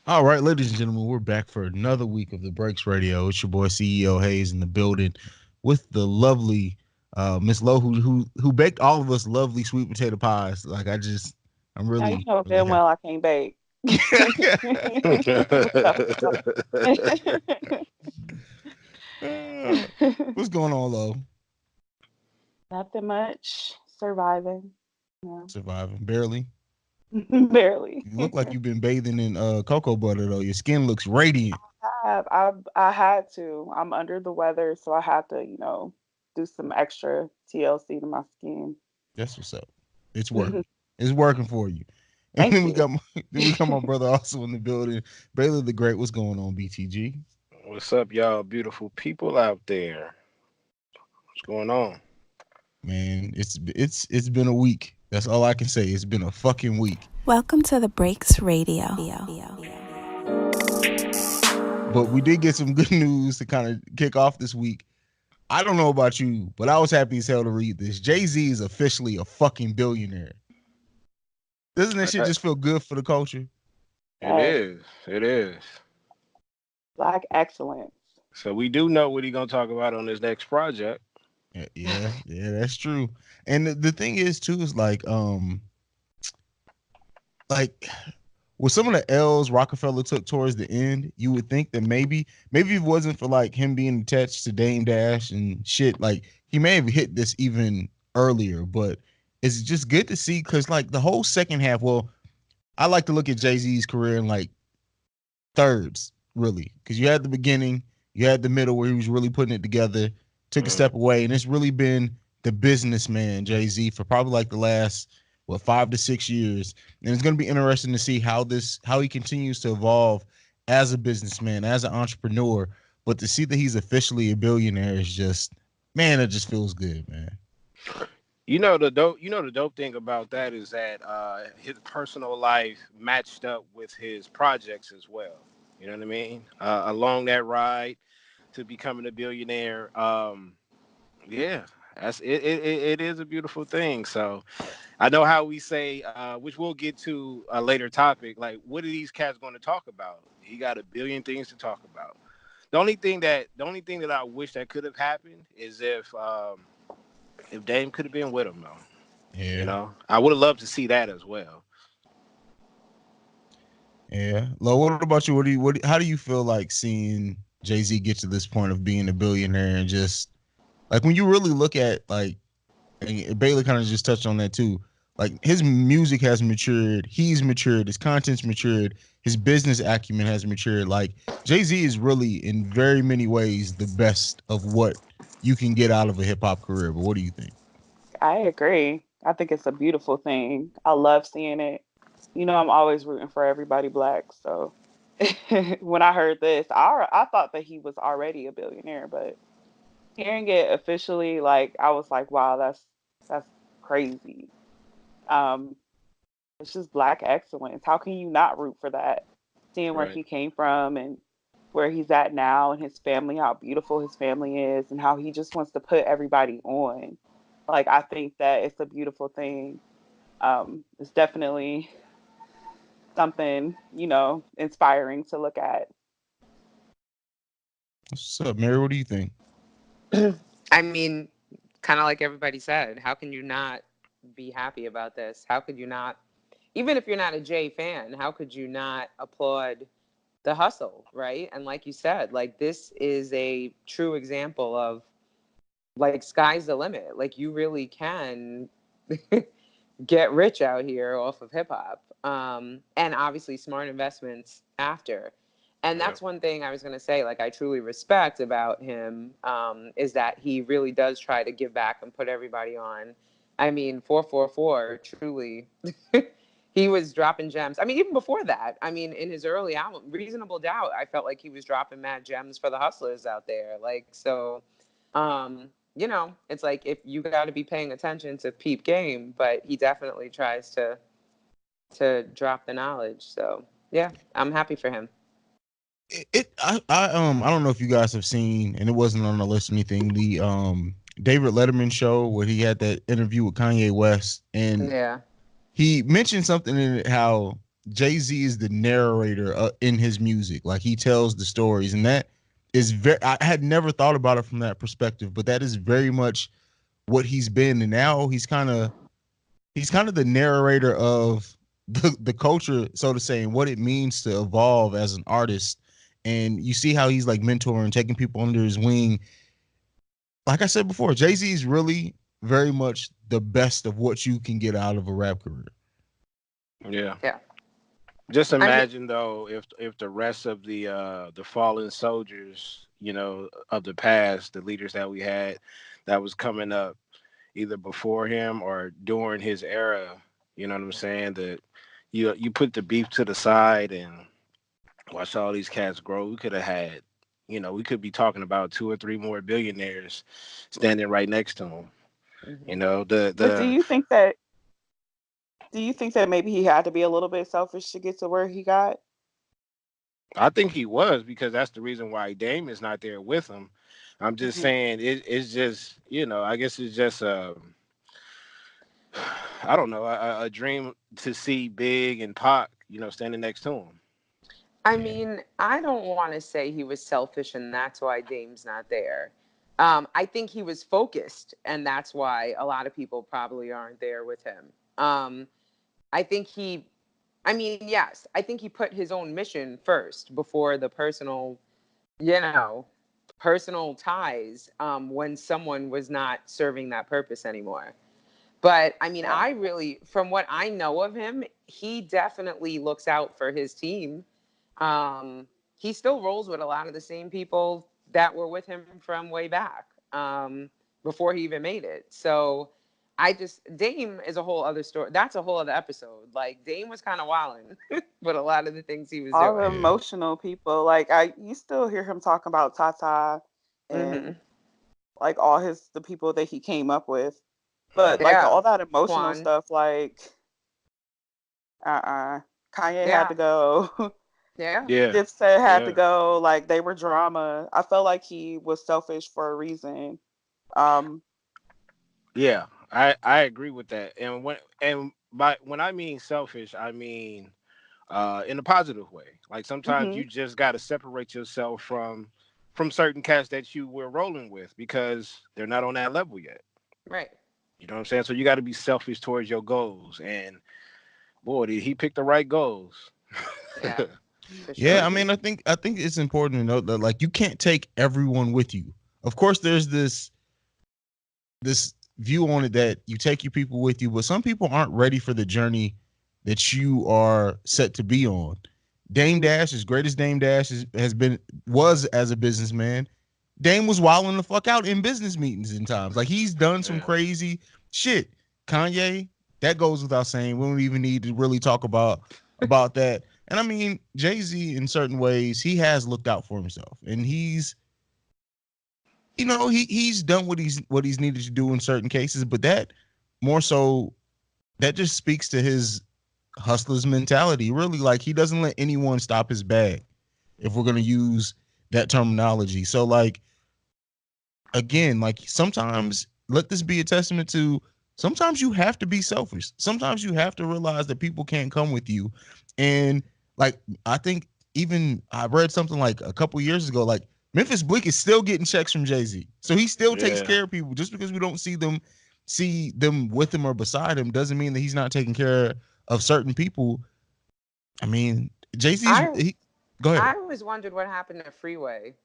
All right, ladies and gentlemen, we're back for another week of the Breaks Radio. It's your boy CEO Hayes in the building with the lovely Miss Lowe, who baked all of us lovely sweet potato pies. I'm Now you really know really damn happy. well I can't bake. What's up, y'all? What's going on, Lowe? Nothing much. Surviving. Yeah. Surviving barely. Barely. You look like you've been bathing in cocoa butter though. Your skin looks radiant. I had to. I'm under the weather, so I had to, do some extra TLC to my skin. That's what's up. It's working. It's working for you. And Thank you. then we got my brother also in the building, Baylor the Great. What's going on, BTG? What's up, y'all? Beautiful people out there. What's going on? Man, it's been a week. That's all I can say. It's been a fucking week. Welcome to the Breaks Radio. But we did get some good news to kind of kick off this week. I don't know about you, but I was happy as hell to read this. Jay-Z is officially a fucking billionaire. Doesn't that shit Uh, just feel good for the culture? It Yes. is. It is. Black excellence. So we do know what he's gonna talk about on this next project. Yeah, that's true. And the thing is too is like with some of the L's Rockefeller took towards the end, you would think that maybe if it wasn't for like him being attached to Dame Dash and shit, like he may have hit this even earlier. But it's just good to see because like the whole second half. Well, I like to look at Jay-Z's career in like thirds, really, because you had the beginning, you had the middle where he was really putting it together, took a Mhm. step away, and it's really been the businessman Jay-Z for probably like the last 5 to 6 years. And it's going to be interesting to see how he continues to evolve as a businessman, as an entrepreneur. But to see that he's officially a billionaire is just, man, it just feels good, man. You know the dope thing about that is that his personal life matched up with his projects as well. You know what I mean? Along that ride to becoming a billionaire. Yeah, it is a beautiful thing. So I know how we say, which we'll get to a later topic. Like, what are these cats going to talk about? He got a billion things to talk about. The only thing that I wish that could have happened is if Dame could have been with him though. You Yeah, know, I would have loved to see that as well. yeah. Lo, what about you? How do you feel like seeing Jay-Z get to this point of being a billionaire and just like when you really look at like and Bailey kind of just touched on that too. Like his music has matured, he's matured, his content's matured, his business acumen has matured. Like Jay-Z is really in very many ways the best of what you can get out of a hip hop career. But what do you think? I agree. I think it's a beautiful thing. I love seeing it. I'm always rooting for everybody black. So when I heard this, I thought that he was already a billionaire, but hearing it officially, like I was like, wow, that's crazy. Um, it's just black excellence. How can you not root for that? Seeing where Right. he came from and where he's at now and his family, how beautiful his family is, and how he just wants to put everybody on. Like I think that it's a beautiful thing. It's definitely something, inspiring to look at. What's up, Mary? What do you think? I mean, kind of like everybody said, how can you not be happy about this? How could you not, even if you're not a Jay fan, how could you not applaud the hustle, right? And like you said, like this is a true example of like sky's the limit. Like you really can get rich out here off of hip hop. And obviously smart investments after. And Yep. that's one thing I was going to say, like, I truly respect about him is that he really does try to give back and put everybody on. I mean, 444, truly, he was dropping gems. I mean, even before that, I mean, in his early album, Reasonable Doubt, I felt like he was dropping mad gems for the hustlers out there. Like, so, it's like if you got to be paying attention to peep game, but he definitely tries to drop the knowledge. So yeah, I'm happy for him. I don't know if you guys have seen, and it wasn't on the list or anything. The David Letterman show where he had that interview with Kanye West, and Yeah. he mentioned something in it how Jay-Z is the narrator in his music. Like he tells the stories, and that is very. I had never thought about it from that perspective, but that is very much what he's been. And now he's kind of the narrator of the culture, so to say, and what it means to evolve as an artist. And you see how he's like mentoring, taking people under his wing. Like I said before, Jay-Z is really very much the best of what you can get out of a rap career. Yeah. Yeah. Just I mean, imagine though if the rest of the fallen soldiers, of the past, the leaders that we had that was coming up either before him or during his era, you know what I'm saying? That you put the beef to the side and watch all these cats grow. We could have had, we could be talking about two or three more billionaires standing right next to him. mhm. The But do the you think that maybe he had to be a little bit selfish to get to where he got? I think he was because that's the reason why Dame is not there with him. I'm just Hmm. saying it's just I guess it's just I don't know a dream to see Big and Pac standing next to him. I Yeah. mean, I don't want to say he was selfish and that's why Dame's not there. I think he was focused, and that's why a lot of people probably aren't there with him. I think I mean, yes, I think he put his own mission first before the you know, personal ties when someone was not serving that purpose anymore. But I mean, Yeah. from what I know of him, he definitely looks out for his team. He still rolls with a lot of the same people that were with him from way back before he even made it. So Dame is a whole other story. That's a whole other episode. Like Dame was kind of wilding with a lot of the things he was All the doing. Yeah. emotional people, like you still hear him talking about Tata Hmm. and like all the people that he came up with. But like Yeah. all that emotional Quan. stuff, like uh Kanye had to Yeah. go. Yeah. Yeah, Dipset had to yeah, go. Like they were drama. I felt like he was selfish for a reason. Um, yeah. I agree with that. When I mean selfish, I mean in a positive way. Like sometimes mhm. you just got to separate yourself from certain cats that you were rolling with because they're not on that level yet. Right. You know what I'm saying? So you got to be selfish towards your goals. And boy, did he pick the right goals? Yeah. For Yeah, sure. I mean, I think it's important to note that like you can't take everyone with you. Of course, there's this view on it that you take your people with you, but some people aren't ready for the journey that you are set to be on. Dame Mhm. Dash, as great as Dame Dash has been, was as a businessman, Dame was wilding the fuck out in business meetings in times. Like he's done some Yeah, crazy shit. Kanye, that goes without saying. We don't even need to really talk about that. And I mean, Jay-Z in certain ways, he has looked out for himself. And he's done what he's needed to do in certain cases, but that more so that just speaks to his hustler's mentality. Really, like he doesn't let anyone stop his bag, if we're gonna use that terminology. So like again, like sometimes let this be a testament to sometimes you have to be selfish. Sometimes you have to realize that people can't come with you. And like I think even I read something like a couple years ago, like Memphis Bleak is still getting checks from Jay-Z. So he still takes yeah. care of people. Just because we don't see them with him or beside him doesn't mean that he's not taking care of certain people. I mean, Jay-Z's I go ahead. I always wondered what happened to Freeway.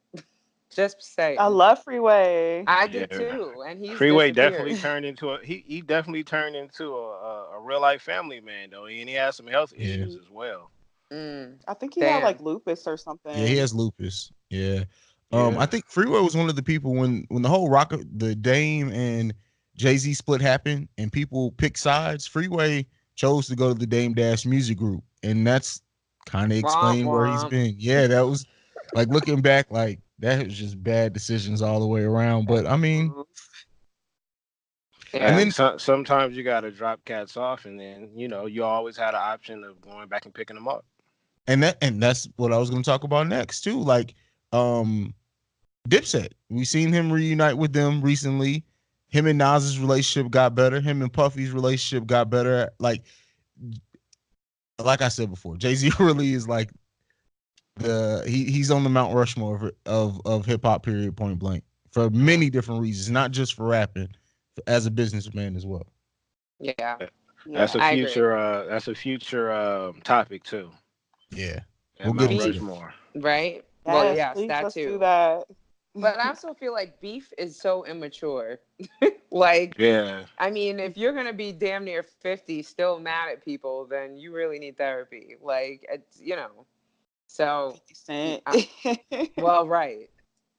Just I saying. love Freeway. I did Yeah. too, and he's Freeway definitely disappeared. turned into he definitely turned into a real life family man though, and he has some health Yeah. issues as well. Mm, I think he had like damn. lupus or Yeah, he something. has lupus. Yeah. I Yeah, think Freeway was one of the people when the whole the Dame and Jay-Z split happened and people picked sides. Freeway chose to go to the Dame Dash Music Group, and that's kind of Womp explained where he's womp. been. Yeah, that was like looking back, like that was just bad decisions all the way around. But I mean, Ooh. and Yeah. hey, then sometimes you got to drop cats off, and then you always had an option of going back and picking them up. that's what I was going to talk about next too. Like, um, Dipset. We seen him reunite with them recently. Him and Nas's relationship got better. Him and Puffy's relationship got better. Like like I said before, Jay-Z really is like he's on the Mount Rushmore of hip hop. Period. Point blank. For many different reasons, not just for rapping, as a businessman as well. Yeah. That's a Yeah. I agree. future. That's a future topic too. Yeah, At we'll get Mount into Beef, that. Rushmore. right? Well, Yes, yes, please that let's do too. that. But I also feel like beef is so immature. Like, Yeah. I mean, if you're gonna be damn near 50 still mad at people, then you really need therapy. Like, it's, so 50 Cent. well, right.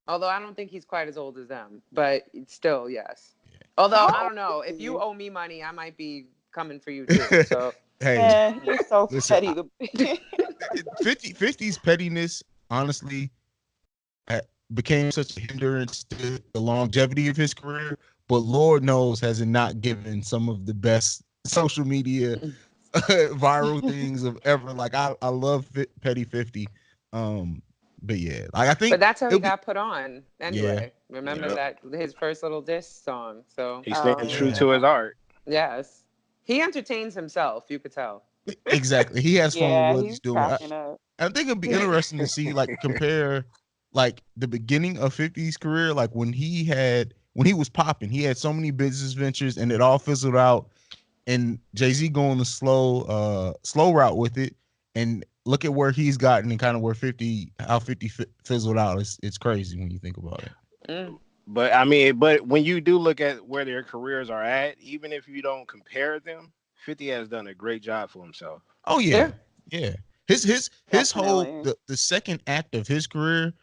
Although I don't think he's quite as old as them, but still, yes. Although How I old don't know, is if you he? owe me money, I might be coming for you too. So Hey, Man, he is so listen, petty. 50's pettiness, honestly, ha- became such a hindrance to the longevity of his career. But Lord knows, has it not given some of the best social media viral things of ever. Like I love Petty 50. But yeah, like I but think that's how he it'll be got put on yeah, anyway. Remember yeah, Yep. that his first little diss song. So He's Oh staying true yeah. to his yeah. art. yes. He entertains himself, you could tell. Exactly. He has fun with Yeah, what he's he's doing. cracking up. I think it'd be interesting to see, like, compare like the beginning of 50's career, like when he was popping, he had so many business ventures and it all fizzled out. And Jay-Z going the slow route with it, and look at where he's gotten and kind of where 50 how 50 fizzled out. It's crazy when you think about it. Mm, But I mean, but when you do look at where their careers are at, even if you don't compare them, 50 has done a great job for himself. Oh yeah, yeah. yeah. His whole Definitely. the second act of his career,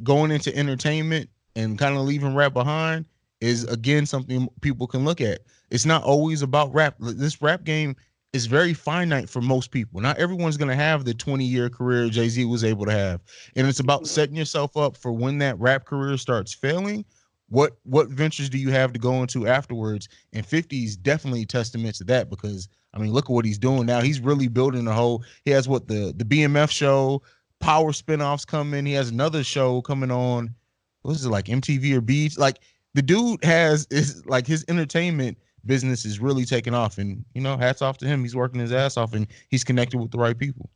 going into entertainment and kind of leaving rap behind, is again something people can look at. It's not always about rap. This rap game is very finite for most people. Not everyone's gonna have the 20-year career Jay-Z was able to have. And it's about Mhm. setting yourself up for when that rap career starts failing. What ventures do you have to go into afterwards? And 50 is definitely a testament to that, because I mean, look at what he's doing now. He's really building a whole. He has what the BMF show, Power spinoffs coming. He has another show coming on. What is it, like MTV or Beach? Like the dude has is like his entertainment business is really taking off, and hats off to him. He's working his ass off, and he's connected with the right people.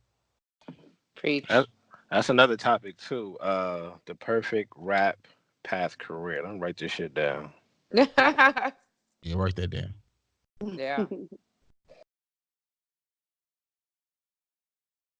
Preach. That, that's another topic too. The perfect rap path career. Let me write this shit down. Yeah. Yeah, write that down. Yeah.